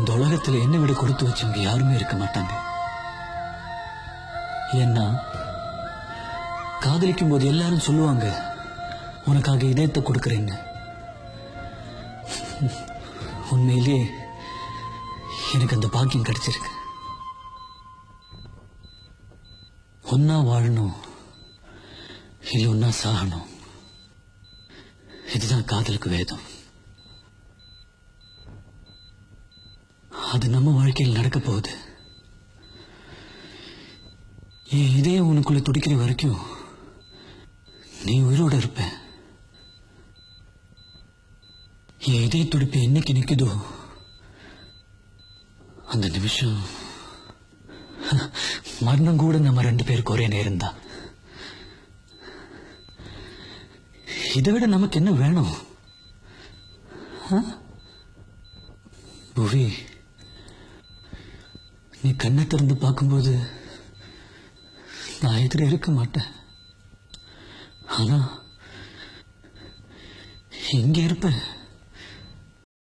இந்த உலகத்துல என்னை விட கொடுத்து வச்சவங்க யாருமே இருக்க மாட்டாங்க. ஏன்னா காதலிக்கும் போது எல்லாரும் சொல்லுவாங்க, உனக்காக இதயத்தை கொடுக்கறேன்னு. உண்மையிலேயே எனக்கு அந்த பாக்கியம் கிடைச்சிருக்கு. ஒன்னா வாழணும், இல்ல ஒன்னா சாகணும். இதுதான் காதலுக்கு வேதம். அது நம்ம வாழ்க்கையில் நடக்க போகுது. என் இதயம் உனக்குள்ள துடிக்கிற வரைக்கும் நீ உயிரோட இருப்ப. என் இதய துடிப்பு என்னைக்கு நிக்குதோ அந்த நிமிஷம் மரணம் கூட நம்ம 2 பேருக்கு ஒரே நேரம் தான். இதை விட நமக்கு என்ன வேணும்? புவி, நீ கண்ணை திறந்து பார்க்கும்போது நான் எதிர இருக்க மாட்டேன். ஆனா இங்க இருப்பேன்.